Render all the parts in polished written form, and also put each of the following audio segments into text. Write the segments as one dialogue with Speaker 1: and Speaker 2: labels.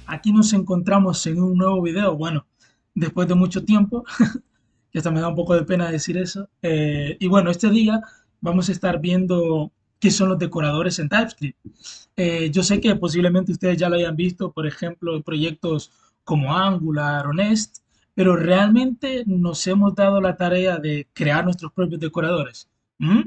Speaker 1: Aquí nos encontramos en un nuevo video, bueno, después de mucho tiempo, que hasta me da un poco de pena decir eso. Y bueno, este día vamos a estar viendo qué son los decoradores en TypeScript. Yo sé que posiblemente ustedes ya lo hayan visto, por ejemplo, en proyectos como Angular o Nest, pero realmente nos hemos dado la tarea de crear nuestros propios decoradores. ¿Mm?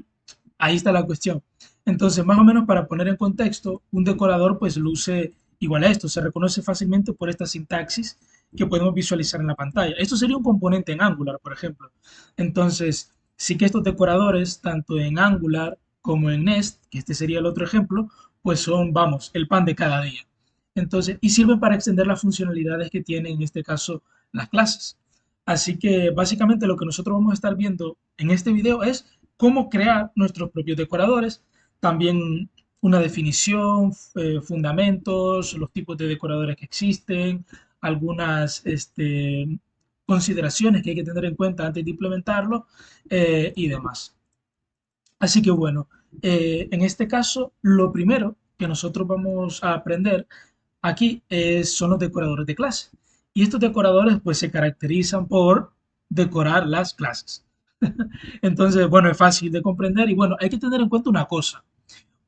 Speaker 1: Ahí está la cuestión. Entonces, más o menos para poner en contexto, un decorador pues luce igual a esto, se reconoce fácilmente por esta sintaxis que podemos visualizar en la pantalla. Esto sería un componente en Angular, por ejemplo. Entonces, sí que estos decoradores, tanto en Angular como en Nest, que este sería el otro ejemplo, pues son, vamos, el pan de cada día. Entonces, y sirven para extender las funcionalidades que tienen en este caso las clases. Así que básicamente lo que nosotros vamos a estar viendo en este video es cómo crear nuestros propios decoradores, también una definición, fundamentos, los tipos de decoradores que existen, algunas consideraciones que hay que tener en cuenta antes de implementarlo y demás. Así que bueno, en este caso, lo primero que nosotros vamos a aprender aquí son los decoradores de clase. Y estos decoradores pues se caracterizan por decorar las clases. Entonces, bueno, es fácil de comprender y bueno, hay que tener en cuenta una cosa.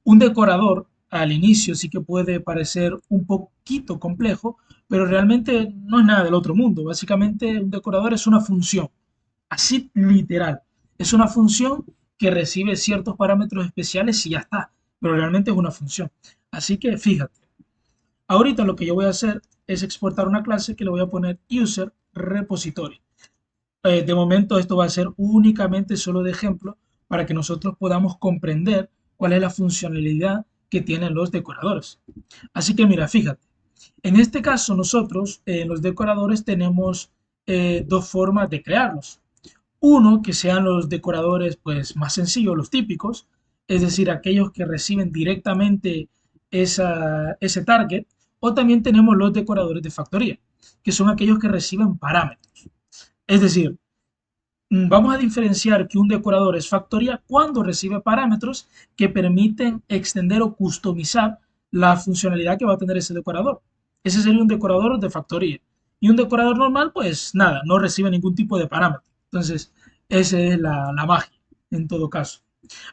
Speaker 1: Un decorador al inicio sí que puede parecer un poquito complejo, pero realmente no es nada del otro mundo. Básicamente un decorador es una función, así literal. Es una función que recibe ciertos parámetros especiales y ya está, pero realmente es una función. Así que fíjate, ahorita lo que yo voy a hacer es exportar una clase que le voy a poner user repository. De momento esto va a ser únicamente solo de ejemplo para que nosotros podamos comprender cuál es la funcionalidad que tienen los decoradores. Así que mira, fíjate, en este caso nosotros en los decoradores tenemos dos formas de crearlos. Uno, que sean los decoradores pues más sencillos, los típicos, es decir, aquellos que reciben directamente ese target, o también tenemos los decoradores de factoría, que son aquellos que reciben parámetros. Es decir, vamos a diferenciar que un decorador es factoría cuando recibe parámetros que permiten extender o customizar la funcionalidad que va a tener ese decorador. Ese sería un decorador de factoría. Y un decorador normal, pues nada, no recibe ningún tipo de parámetro. Entonces, esa es la magia en todo caso.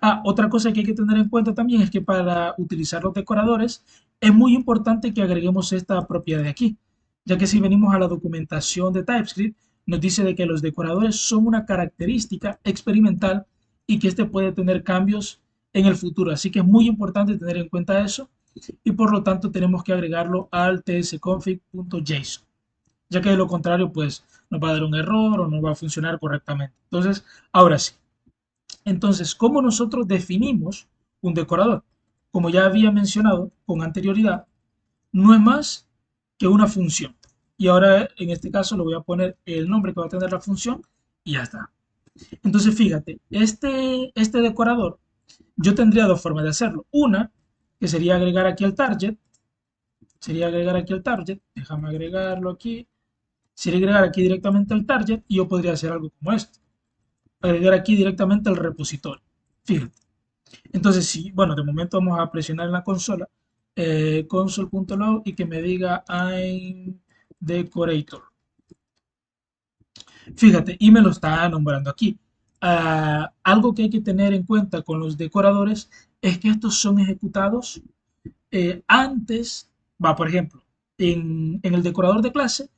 Speaker 1: Ah, otra cosa que hay que tener en cuenta también es que para utilizar los decoradores es muy importante que agreguemos esta propiedad de aquí, ya que si venimos a la documentación de TypeScript, nos dice de que los decoradores son una característica experimental y que este puede tener cambios en el futuro. Así que es muy importante tener en cuenta eso y por lo tanto tenemos que agregarlo al tsconfig.json, ya que de lo contrario pues nos va a dar un error o no va a funcionar correctamente. Entonces, ahora sí. Entonces, ¿cómo nosotros definimos un decorador? Como ya había mencionado con anterioridad, no es más que una función. Y ahora en este caso le voy a poner el nombre que va a tener la función y ya está. Entonces fíjate, este decorador, yo tendría dos formas de hacerlo. Una, que sería agregar aquí el target, déjame agregarlo aquí, sería agregar aquí directamente el target y yo podría hacer algo como esto, agregar aquí directamente el repositorio. Fíjate. Entonces, sí, bueno, de momento vamos a presionar en la consola console.log y que me diga I'm decorator. Fíjate, y me lo está nombrando aquí. Algo que hay que tener en cuenta con los decoradores es que estos son ejecutados antes, por ejemplo, en el decorador de clase,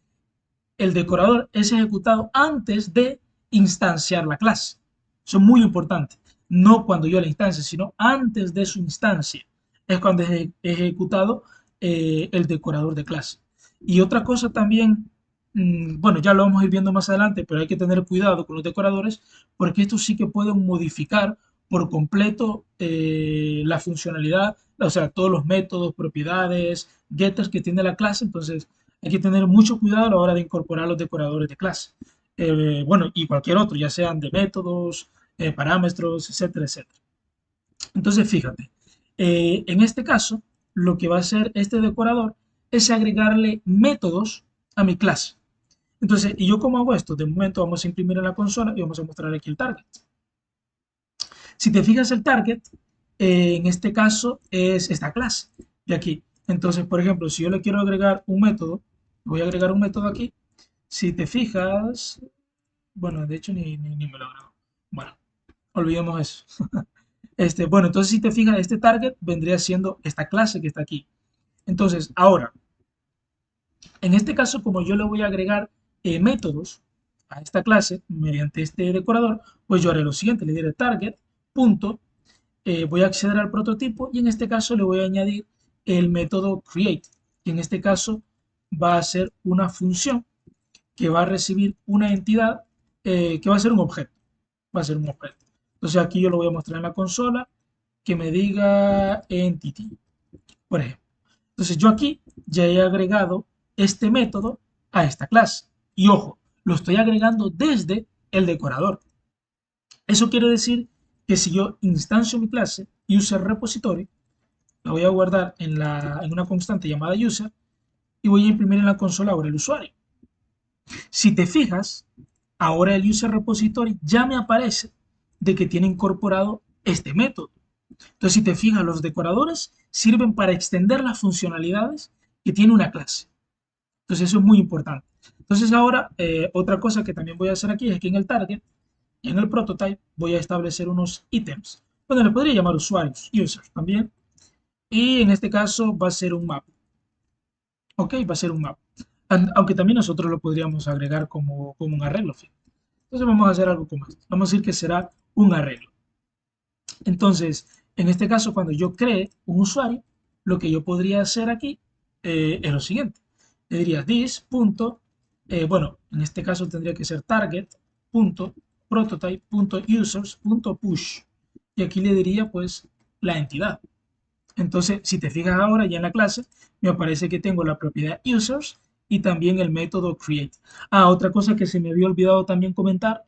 Speaker 1: el decorador es ejecutado antes de instanciar la clase. Eso es muy importante. No cuando yo la instancia, sino antes de su instancia. Es cuando es ejecutado el decorador de clase. Y otra cosa también, bueno, ya lo vamos a ir viendo más adelante, pero hay que tener cuidado con los decoradores porque estos sí que pueden modificar por completo la funcionalidad, o sea, todos los métodos, propiedades, getters que tiene la clase. Entonces, hay que tener mucho cuidado a la hora de incorporar los decoradores de clase. Bueno, y cualquier otro, ya sean de métodos, parámetros, etcétera, etcétera. Entonces, fíjate, en este caso, lo que va a hacer este decorador es agregarle métodos a mi clase. Entonces, ¿y yo cómo hago esto? De momento vamos a imprimir en la consola y vamos a mostrar aquí el target. Si te fijas el target, en este caso es esta clase de aquí. Entonces, por ejemplo, si yo le quiero agregar un método, voy a agregar un método aquí. Si te fijas, bueno, de hecho ni me lo agrego. Bueno, olvidemos eso. Bueno, entonces si te fijas, este target vendría siendo esta clase que está aquí. Entonces, ahora, en este caso, como yo le voy a agregar métodos a esta clase mediante este decorador, pues yo haré lo siguiente, le diré target, punto, voy a acceder al prototipo y en este caso le voy a añadir el método create, que en este caso va a ser una función que va a recibir una entidad que va a ser un objeto. Va a ser un objeto. Entonces aquí yo lo voy a mostrar en la consola que me diga entity, por ejemplo. Entonces yo aquí ya he agregado este método a esta clase. Y ojo, lo estoy agregando desde el decorador. Eso quiere decir que si yo instancio mi clase user repository, la voy a guardar en una constante llamada user y voy a imprimir en la consola ahora el usuario. Si te fijas, ahora el user repository ya me aparece de que tiene incorporado este método. Entonces, si te fijas, los decoradores sirven para extender las funcionalidades que tiene una clase. Entonces, eso es muy importante. Entonces, ahora, otra cosa que también voy a hacer aquí es que en el target y en el prototype voy a establecer unos ítems. Bueno, le podría llamar usuarios, users también. Y en este caso va a ser un map. Ok, va a ser un map. Aunque también nosotros lo podríamos agregar como un arreglo. Entonces vamos a hacer algo como esto. Vamos a decir que será un arreglo. Entonces, en este caso, cuando yo cree un usuario, lo que yo podría hacer aquí es lo siguiente. Le diría this. Bueno, en este caso tendría que ser target.prototype.users.push. Y aquí le diría pues la entidad. Entonces, si te fijas ahora ya en la clase, me aparece que tengo la propiedad users y también el método create. Ah, otra cosa que se me había olvidado también comentar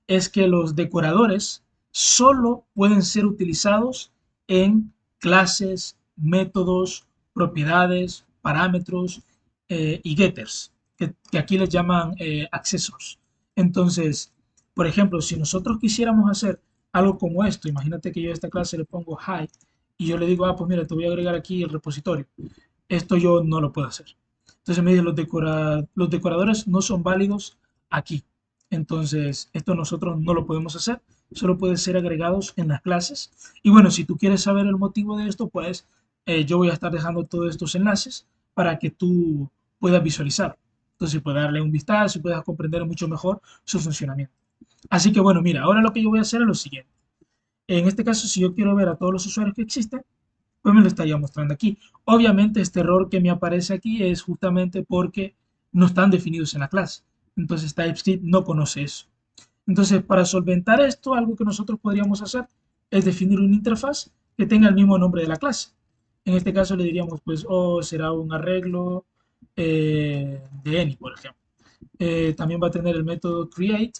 Speaker 1: es que los decoradores solo pueden ser utilizados en clases, métodos, propiedades, parámetros y getters, que aquí les llaman accessors. Entonces, por ejemplo, si nosotros quisiéramos hacer algo como esto, imagínate que yo a esta clase le pongo hi y yo le digo, ah, pues mira, te voy a agregar aquí el repositorio. Esto yo no lo puedo hacer. Entonces me dice, los decoradores no son válidos aquí. Entonces, esto nosotros no lo podemos hacer, solo puede ser agregados en las clases. Y bueno, si tú quieres saber el motivo de esto, pues yo voy a estar dejando todos estos enlaces para que tú puedas visualizar. Entonces, puedes darle un vistazo y puedas comprender mucho mejor su funcionamiento. Así que bueno, mira, ahora lo que yo voy a hacer es lo siguiente. En este caso, si yo quiero ver a todos los usuarios que existen, pues me lo estaría mostrando aquí. Obviamente este error que me aparece aquí es justamente porque no están definidos en la clase. Entonces TypeScript no conoce eso. Entonces para solventar esto, algo que nosotros podríamos hacer es definir una interfaz que tenga el mismo nombre de la clase. En este caso le diríamos pues, oh, será un arreglo de any, por ejemplo. También va a tener el método create,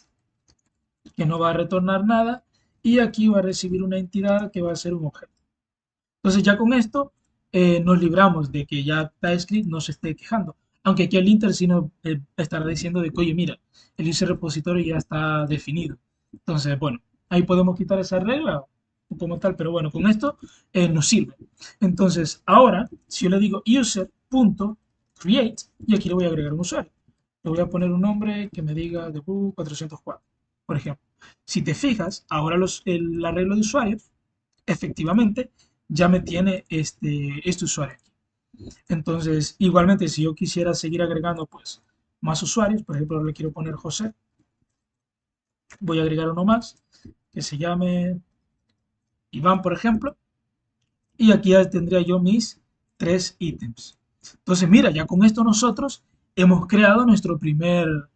Speaker 1: que no va a retornar nada, y aquí va a recibir una entidad que va a ser un objeto. Entonces ya con esto nos libramos de que ya TypeScript no se esté quejando. Aunque aquí el linter sí nos estará diciendo de que, oye, mira, el user repositorio ya está definido. Entonces, bueno, ahí podemos quitar esa regla como tal, pero bueno, con esto nos sirve. Entonces, ahora, si yo le digo user.create, y aquí le voy a agregar un usuario. Le voy a poner un nombre que me diga debug 404, por ejemplo. Si te fijas, ahora el arreglo de usuarios efectivamente ya me tiene este usuario aquí. Entonces, igualmente, si yo quisiera seguir agregando pues más usuarios, por ejemplo, le quiero poner José, voy a agregar uno más que se llame Iván, por ejemplo, y aquí ya tendría yo mis tres ítems. Entonces, mira, ya con esto nosotros hemos creado nuestro primer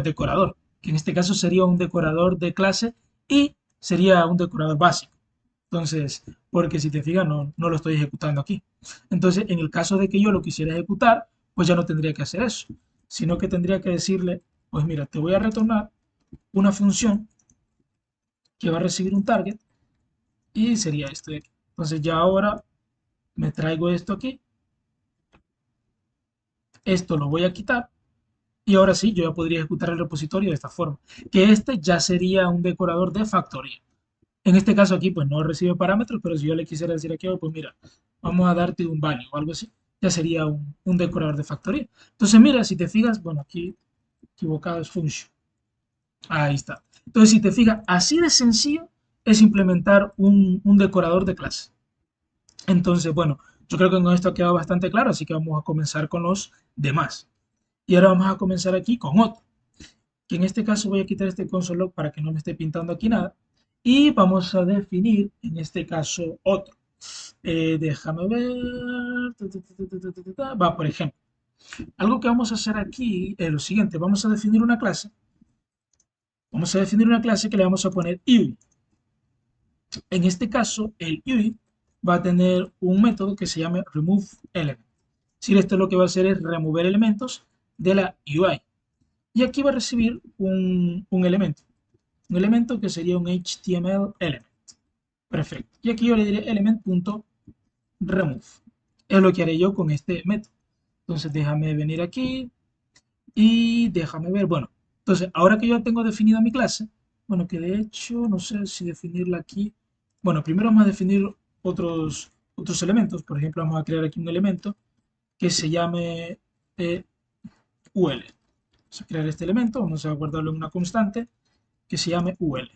Speaker 1: decorador, que en este caso sería un decorador de clase y sería un decorador básico. Entonces, porque si te fijas, no lo estoy ejecutando aquí. Entonces, en el caso de que yo lo quisiera ejecutar, pues ya no tendría que hacer eso, sino que tendría que decirle, pues mira, te voy a retornar una función que va a recibir un target y sería esto de aquí. Entonces, ya ahora me traigo esto aquí, esto lo voy a quitar Y ahora sí, yo ya podría ejecutar el repositorio de esta forma, que este ya sería un decorador de factoría. En este caso aquí, pues no recibe parámetros, pero si yo le quisiera decir aquí, oh, pues mira, vamos a darte un value o algo así, ya sería un decorador de factoría. Entonces, mira, si te fijas, bueno, aquí equivocado es function. Ahí está. Entonces, si te fijas, así de sencillo es implementar un decorador de clase. Entonces, bueno, yo creo que con esto ha quedado bastante claro, así que vamos a comenzar con los demás. Y ahora vamos a comenzar aquí con otro, que en este caso voy a quitar este console log para que no me esté pintando aquí nada. Y vamos a definir, en este caso, otro. Déjame ver. Va, por ejemplo, algo que vamos a hacer aquí es lo siguiente. Vamos a definir una clase. Vamos a definir una clase que le vamos a poner UI. En este caso, el UI va a tener un método que se llama removeElement. Si esto lo que va a hacer es remover elementos de la UI. Y aquí va a recibir un elemento. Un elemento que sería un HTML element. Perfecto. Y aquí yo le diré element.remove. Es lo que haré yo con este método. Entonces déjame venir aquí y déjame ver. Bueno, entonces ahora que yo tengo definida mi clase, bueno, que de hecho no sé si definirla aquí. Bueno, primero vamos a definir otros elementos. Por ejemplo, vamos a crear aquí un elemento que se llame UL. Vamos a crear este elemento, vamos a guardarlo en una constante que se llame UL.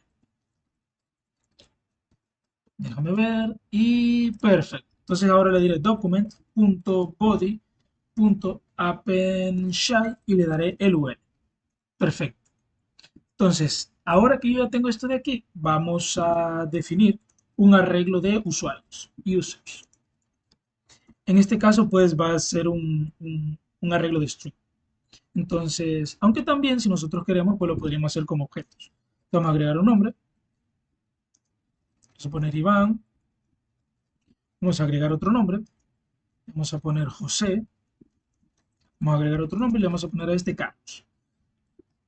Speaker 1: Déjame ver y perfecto. Entonces ahora le diré document.body.appendShy y le daré el UL. Perfecto. Entonces, ahora que yo ya tengo esto de aquí, vamos a definir un arreglo de usuarios, users. En este caso, pues va a ser un arreglo de string. Entonces, aunque también si nosotros queremos, pues lo podríamos hacer como objetos. Vamos a agregar un nombre. Vamos a poner Iván. Vamos a agregar otro nombre. Vamos a poner José. Vamos a agregar otro nombre y le vamos a poner a este Carlos.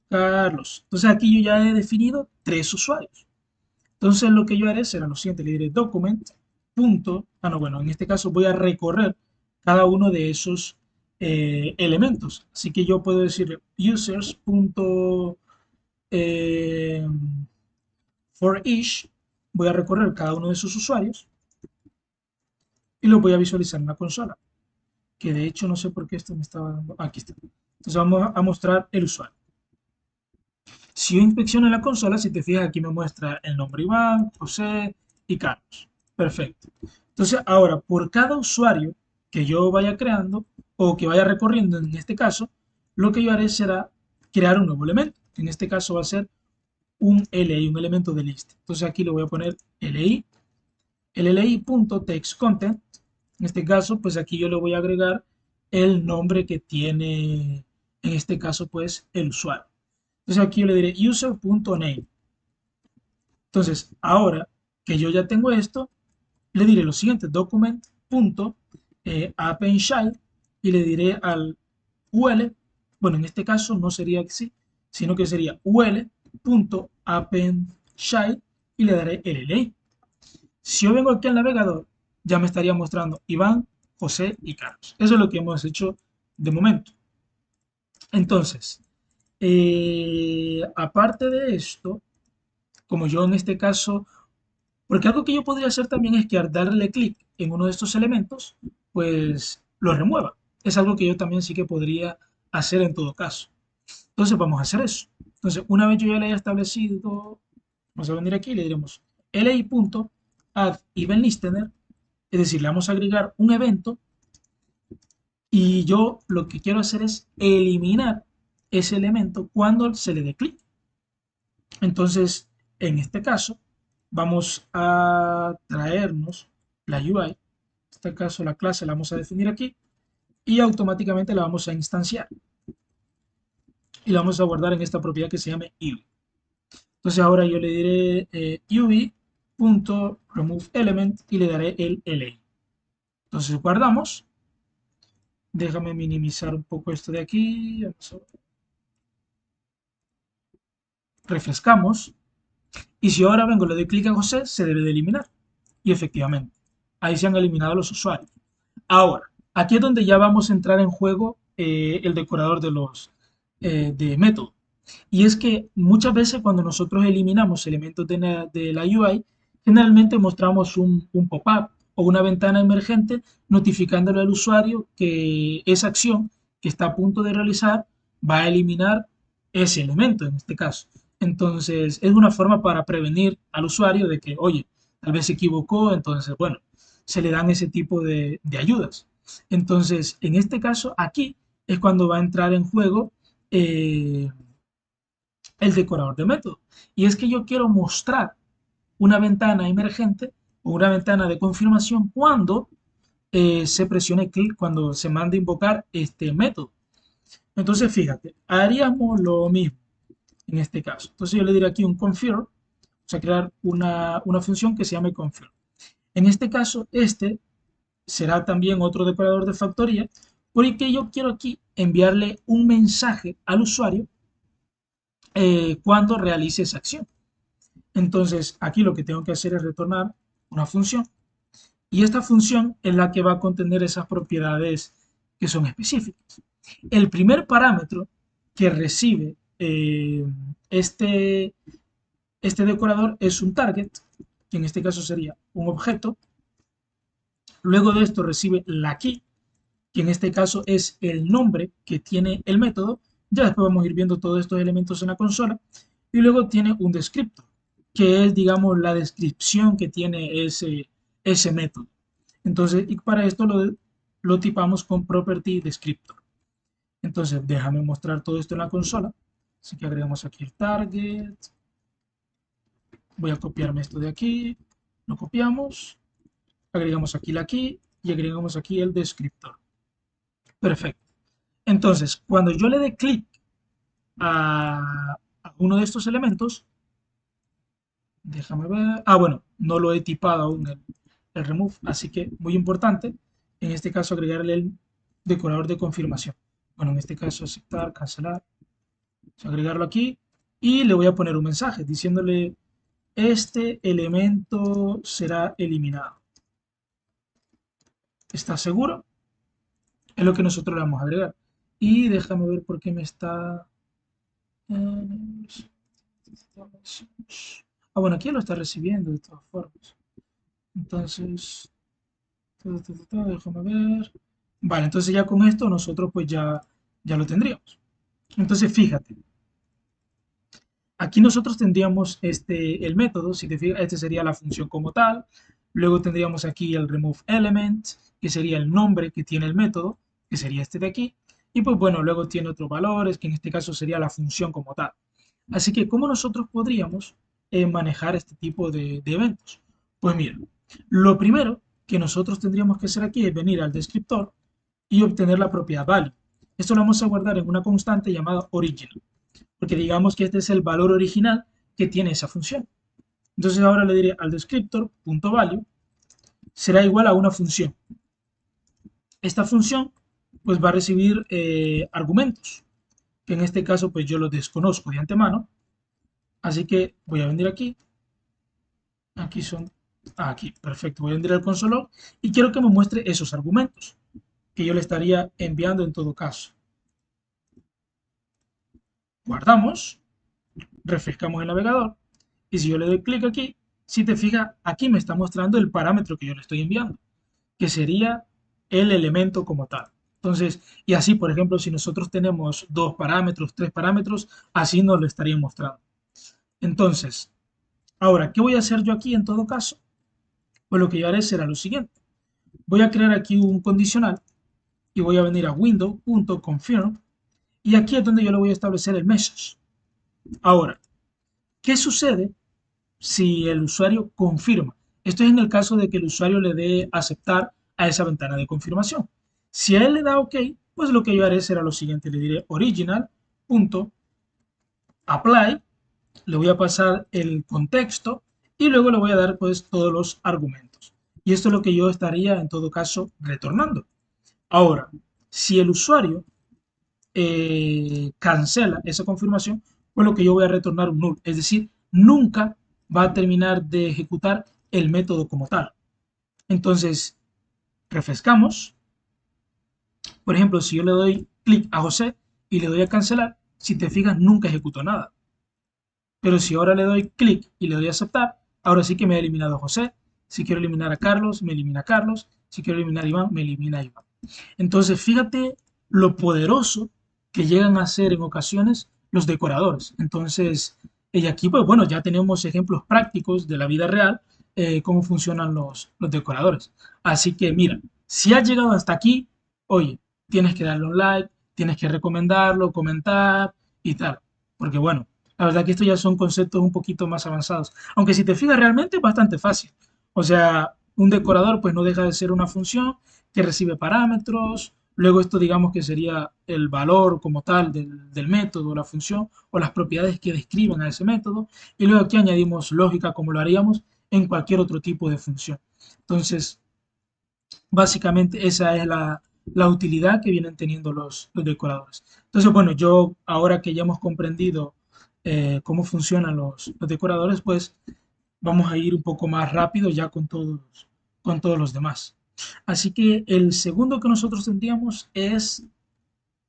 Speaker 1: Carlos. Entonces aquí yo ya he definido tres usuarios. Entonces lo que yo haré será lo siguiente, le diré document. No, bueno, en este caso voy a recorrer cada uno de esos elementos. Así que yo puedo decirle users. Eh, for each, voy a recorrer cada uno de esos usuarios y lo voy a visualizar en la consola. Que de hecho no sé por qué esto me estaba dando. Aquí está. Entonces vamos a mostrar el usuario. Si yo inspecciono la consola, si te fijas, aquí me muestra el nombre Iván, José y Carlos. Perfecto. Entonces, ahora, por cada usuario que yo vaya creando o que vaya recorriendo, en este caso, lo que yo haré será crear un nuevo elemento. En este caso va a ser un LI, un elemento de lista. Entonces aquí le voy a poner LI, el LI.textContent. En este caso, pues aquí yo le voy a agregar el nombre que tiene, en este caso, pues el usuario. Entonces aquí yo le diré user.name. Entonces, ahora que yo ya tengo esto, le diré lo siguiente, document.appendShy y le diré al UL, bueno, en este caso no sería así, sino que sería ul.appendShy y le daré el LA. Si yo vengo aquí al navegador, ya me estaría mostrando Iván, José y Carlos. Eso es lo que hemos hecho de momento. Entonces, aparte de esto, como yo en este caso, porque algo que yo podría hacer también es que al darle clic en uno de estos elementos, pues lo remueva. Es algo que yo también sí que podría hacer en todo caso. Entonces vamos a hacer eso. Entonces, una vez yo ya le haya establecido, vamos a venir aquí y le diremos li.add_event_listener, es decir, le vamos a agregar un evento y yo lo que quiero hacer es eliminar ese elemento cuando se le dé clic. Entonces, en este caso, vamos a traernos la UI. En este caso, la clase la vamos a definir aquí y automáticamente la vamos a instanciar. Y la vamos a guardar en esta propiedad que se llame UI. Entonces, ahora yo le diré UI.removeElement y le daré el LA. Entonces, guardamos. Déjame minimizar un poco esto de aquí. Refrescamos. Y si ahora vengo, le doy clic a José, se debe de eliminar. Y efectivamente, ahí se han eliminado los usuarios. Ahora, aquí es donde ya vamos a entrar en juego el decorador de método. Y es que muchas veces cuando nosotros eliminamos elementos de la UI, generalmente mostramos un pop-up o una ventana emergente notificándole al usuario que esa acción que está a punto de realizar va a eliminar ese elemento en este caso. Entonces, es una forma para prevenir al usuario de que, oye, tal vez se equivocó, entonces, bueno, se le dan ese tipo de ayudas. Entonces, en este caso, aquí es cuando va a entrar en juego eh, el decorador de método. Y es que yo quiero mostrar una ventana emergente o una ventana de confirmación cuando se presione clic, cuando se mande a invocar este método. Entonces, fíjate, haríamos lo mismo en este caso. Entonces, yo le diré aquí un confirm, o sea, crear una función que se llame confirm. En este caso, este será también otro decorador de factoría, porque yo quiero aquí enviarle un mensaje al usuario cuando realice esa acción. Entonces, aquí lo que tengo que hacer es retornar una función y esta función es la que va a contener esas propiedades que son específicas. El primer parámetro que recibe este decorador es un target, que en este caso sería un objeto. Luego de esto recibe la key, que en este caso es el nombre que tiene el método. Ya después vamos a ir viendo todos estos elementos en la consola. Y luego tiene un descriptor, que es, digamos, la descripción que tiene ese método. Entonces, y para esto lo tipamos con property descriptor. Entonces, déjame mostrar todo esto en la consola. Así que agregamos aquí el target. Voy a copiarme esto de aquí. Lo copiamos. Agregamos aquí la key y agregamos aquí el descriptor. Perfecto. Entonces, cuando yo le dé clic a uno de estos elementos, déjame ver. Ah, bueno, no lo he tipado aún el remove, así que muy importante, en este caso agregarle el decorador de confirmación. Bueno, en este caso aceptar, cancelar, agregarlo aquí y le voy a poner un mensaje diciéndole este elemento será eliminado. ¿Estás seguro? Es lo que nosotros le vamos a agregar. Y déjame ver por qué me está... Ah, bueno, aquí lo está recibiendo de todas formas. Entonces, déjame ver. Vale, entonces ya con esto nosotros pues ya lo tendríamos. Entonces, fíjate, aquí nosotros tendríamos el método, si te fijas, este sería la función como tal. Luego tendríamos aquí el remove element, que sería el nombre que tiene el método, que sería este de aquí. Y pues bueno, luego tiene otros valores, que en este caso sería la función como tal. Así que, ¿cómo nosotros podríamos manejar este tipo de eventos? Pues mira, lo primero que nosotros tendríamos que hacer aquí es venir al descriptor y obtener la propiedad value. Esto lo vamos a guardar en una constante llamada original, porque digamos que este es el valor original que tiene esa función. Entonces ahora le diré al descriptor.value será igual a una función. Esta función pues va a recibir argumentos, que en este caso pues yo los desconozco de antemano, así que voy a venir aquí, aquí son, aquí, perfecto, voy a venir al console y quiero que me muestre esos argumentos que yo le estaría enviando en todo caso. Guardamos, refrescamos el navegador y si yo le doy clic aquí, si te fijas, aquí me está mostrando el parámetro que yo le estoy enviando, que sería el elemento como tal. Entonces, y así, por ejemplo, si nosotros tenemos dos parámetros, tres parámetros, así nos lo estaría mostrando. Entonces, ahora, ¿qué voy a hacer yo aquí en todo caso? Pues lo que yo haré será lo siguiente. Voy a crear aquí un condicional y voy a venir a window.confirm y aquí es donde yo le voy a establecer el message. Ahora, ¿qué sucede si el usuario confirma? Esto es en el caso de que el usuario le dé aceptar a esa ventana de confirmación. Si a él le da OK, pues lo que yo haré será lo siguiente. Le diré original.apply, le voy a pasar el contexto y luego le voy a dar pues todos los argumentos. Y esto es lo que yo estaría en todo caso retornando. Ahora, si el usuario cancela esa confirmación, pues lo que yo voy a retornar un null. Es decir, nunca va a terminar de ejecutar el método como tal. Entonces, refrescamos. Por ejemplo, si yo le doy clic a José y le doy a cancelar, si te fijas, nunca ejecutó nada. Pero si ahora le doy clic y le doy a aceptar, ahora sí que me ha eliminado a José. Si quiero eliminar a Carlos, me elimina a Carlos. Si quiero eliminar a Iván, me elimina a Iván. Entonces, fíjate lo poderoso que llegan a ser en ocasiones los decoradores. Entonces, y aquí, pues bueno, ya tenemos ejemplos prácticos de la vida real, cómo funcionan los decoradores. Así que, mira, si has llegado hasta aquí, oye, tienes que darle un like, tienes que recomendarlo, comentar y tal. Porque, bueno, la verdad que estos ya son conceptos un poquito más avanzados. Aunque si te fijas, realmente es bastante fácil. O sea, un decorador, pues no deja de ser una función que recibe parámetros, luego esto digamos que sería el valor como tal del método, la función o las propiedades que describen a ese método, y luego aquí añadimos lógica como lo haríamos en cualquier otro tipo de función. Entonces, básicamente esa es la utilidad que vienen teniendo los decoradores. Entonces, bueno, yo ahora que ya hemos comprendido cómo funcionan los decoradores, pues vamos a ir un poco más rápido ya con todos los demás. Así que el segundo que nosotros tendríamos es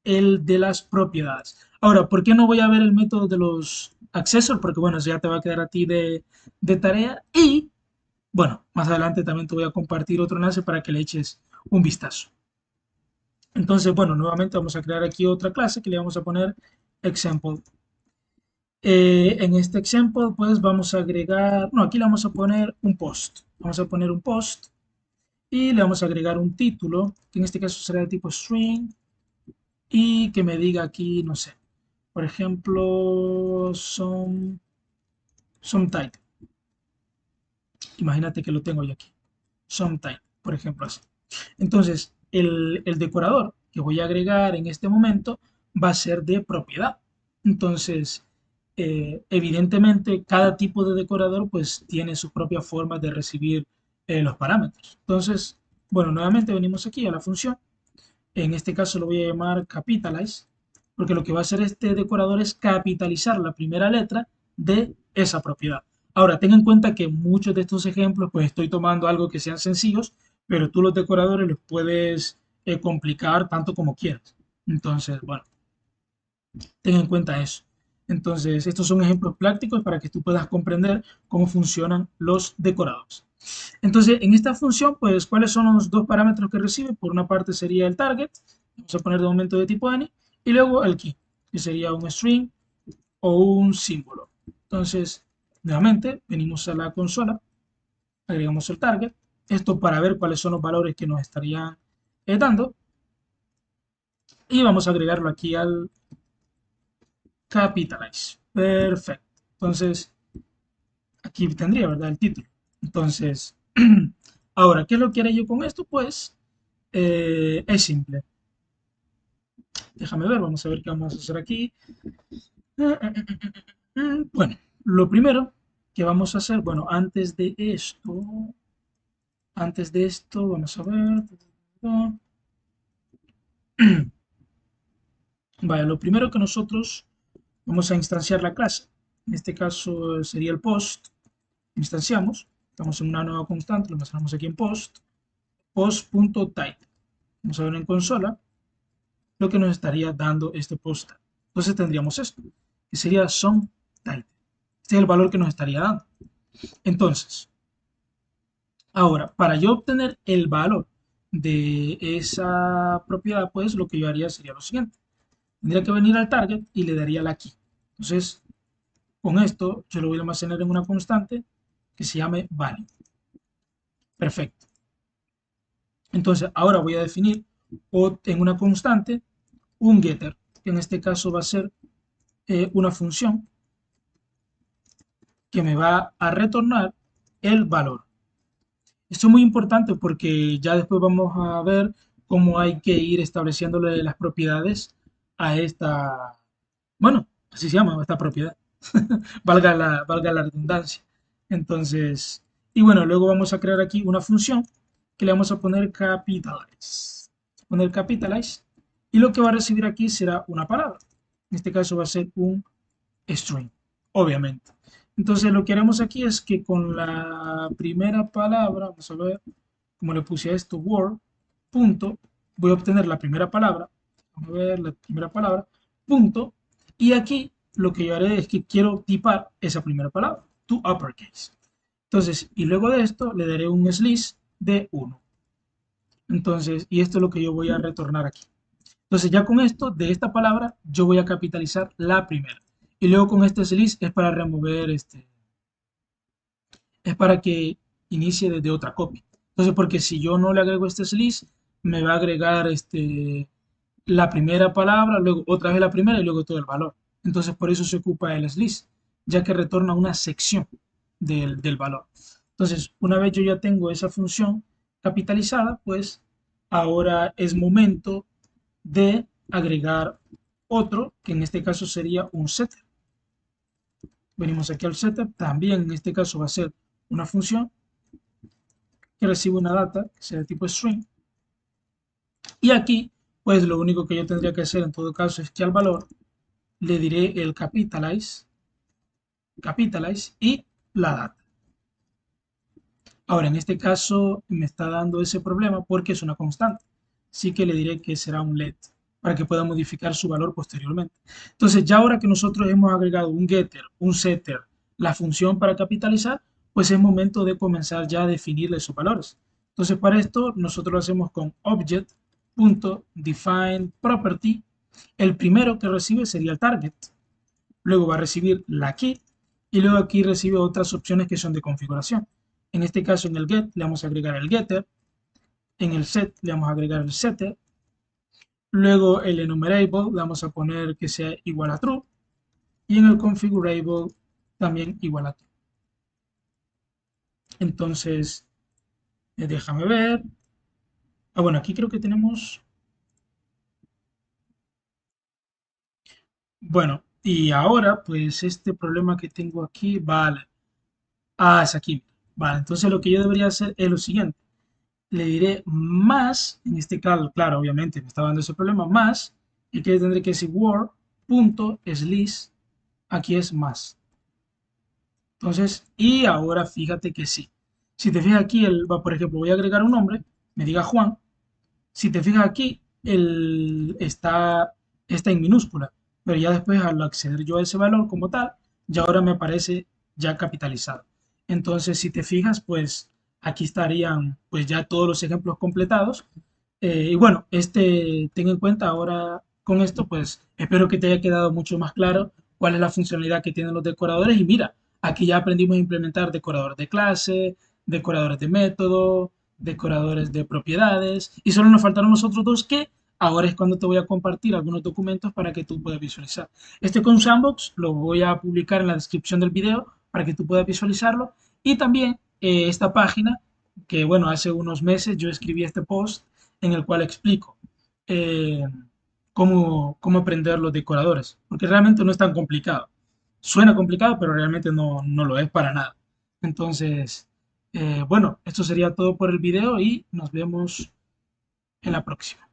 Speaker 1: el de las propiedades. Ahora, ¿por qué no voy a ver el método de los accessors? Porque bueno, eso ya te va a quedar a ti de tarea. Y bueno, más adelante también te voy a compartir otro enlace para que le eches un vistazo. Entonces, bueno, nuevamente vamos a crear aquí otra clase que le vamos a poner example. En este example, pues vamos a agregar, no, aquí le vamos a poner un post. Vamos a poner un post y le vamos a agregar un título, que en este caso será de tipo string, y que me diga aquí, no sé, por ejemplo, some title. Imagínate que lo tengo yo aquí. Some title, por ejemplo, así. Entonces, el decorador que voy a agregar en este momento va a ser de propiedad. Entonces, evidentemente, cada tipo de decorador pues tiene su propia forma de recibir los parámetros. Entonces, bueno, nuevamente venimos aquí a la función. En este caso lo voy a llamar capitalize, porque lo que va a hacer este decorador es capitalizar la primera letra de esa propiedad. Ahora, ten en cuenta que muchos de estos ejemplos, pues estoy tomando algo que sean sencillos, pero tú los decoradores los puedes complicar tanto como quieras. Entonces, bueno, ten en cuenta eso. Entonces, estos son ejemplos prácticos para que tú puedas comprender cómo funcionan los decoradores. Entonces, en esta función, pues, ¿cuáles son los dos parámetros que recibe? Por una parte sería el target, vamos a poner de momento de tipo any, y luego el key, que sería un string o un símbolo. Entonces, nuevamente, venimos a la consola, agregamos el target, esto para ver cuáles son los valores que nos estarían dando, y vamos a agregarlo aquí al capitalize. Perfecto. Entonces, aquí tendría, ¿verdad? El título. Entonces, ahora, ¿qué es lo que haré yo con esto? Pues es simple. Déjame ver, vamos a ver qué vamos a hacer aquí. Bueno, lo primero que vamos a hacer, bueno, antes de esto, vamos a ver. Vale, lo primero que nosotros vamos a instanciar la clase. En este caso sería el post. Instanciamos, estamos en una nueva constante, lo almacenamos aquí en post. Post.type. Vamos a ver en consola lo que nos estaría dando este post. Entonces tendríamos esto, que sería some_type. Este es el valor que nos estaría dando. Entonces, ahora, para yo obtener el valor de esa propiedad, pues lo que yo haría sería lo siguiente. Tendría que venir al target y le daría la key. Entonces, con esto yo lo voy a almacenar en una constante que se llame value. Perfecto. Entonces, ahora voy a definir en una constante un getter, que en este caso va a ser una función que me va a retornar el valor. Esto es muy importante porque ya después vamos a ver cómo hay que ir estableciéndole las propiedades a esta, bueno, así se llama, esta propiedad, valga la redundancia. Entonces, y bueno, luego vamos a crear aquí una función que le vamos a poner capitalize. Poner capitalize y lo que va a recibir aquí será una palabra. En este caso va a ser un string, obviamente. Entonces lo que haremos aquí es que con la primera palabra, vamos a ver, como le puse a esto, word, punto, voy a obtener la primera palabra, vamos a ver la primera palabra, punto, Y aquí lo que yo haré es que quiero tipar esa primera palabra, to uppercase. Entonces, y luego de esto le daré un slice de 1. Entonces, y esto es lo que yo voy a retornar aquí. Entonces, ya con esto, de esta palabra, yo voy a capitalizar la primera. Y luego con este slice es para remover es para que inicie desde otra copia. Entonces, porque si yo no le agrego este slice, me va a agregar la primera palabra, luego otra vez la primera y luego todo el valor. Entonces, por eso se ocupa el slice, ya que retorna una sección del valor. Entonces, una vez yo ya tengo esa función capitalizada, pues ahora es momento de agregar otro, que en este caso sería un setter. Venimos aquí al setter, también en este caso va a ser una función que recibe una data que sea de tipo string. Y aquí, pues lo único que yo tendría que hacer en todo caso es que al valor le diré el capitalize y la data. Ahora, en este caso me está dando ese problema porque es una constante. Así que le diré que será un let para que pueda modificar su valor posteriormente. Entonces, ya ahora que nosotros hemos agregado un getter, un setter, la función para capitalizar, pues es momento de comenzar ya a definirle sus valores. Entonces, para esto nosotros lo hacemos con object.defineProperty. El primero que recibe sería el target. Luego va a recibir la key y luego aquí recibe otras opciones que son de configuración. En este caso, en el get le vamos a agregar el getter, en el set le vamos a agregar el setter, luego el enumerable le vamos a poner que sea igual a true y en el configurable también igual a true. Entonces, déjame ver. Bueno, aquí creo que tenemos. Bueno, y ahora, pues este problema que tengo aquí, vale. Ah, es aquí. Vale, entonces lo que yo debería hacer es lo siguiente. Le diré más, en este caso, claro, obviamente me está dando ese problema, más, y que tendré que decir word.slice, aquí es más. Entonces, y ahora fíjate que sí. Si te fijas aquí, por ejemplo, voy a agregar un nombre, me diga Juan. Si te fijas aquí, está en minúscula, pero ya después al acceder yo a ese valor como tal, ya ahora me aparece ya capitalizado. Entonces, si te fijas, pues aquí estarían pues ya todos los ejemplos completados. Y bueno, ten en cuenta ahora con esto, pues espero que te haya quedado mucho más claro cuál es la funcionalidad que tienen los decoradores. Y mira, aquí ya aprendimos a implementar decoradores de clase, decoradores de método, decoradores de propiedades. Y solo nos faltaron los otros dos que ahora es cuando te voy a compartir algunos documentos para que tú puedas visualizar. Este con Sandbox lo voy a publicar en la descripción del video para que tú puedas visualizarlo. Y también esta página, que bueno, hace unos meses yo escribí este post en el cual explico eh, cómo aprender los decoradores, porque realmente no es tan complicado. Suena complicado, pero realmente no lo es para nada. Entonces, bueno, esto sería todo por el video y nos vemos en la próxima.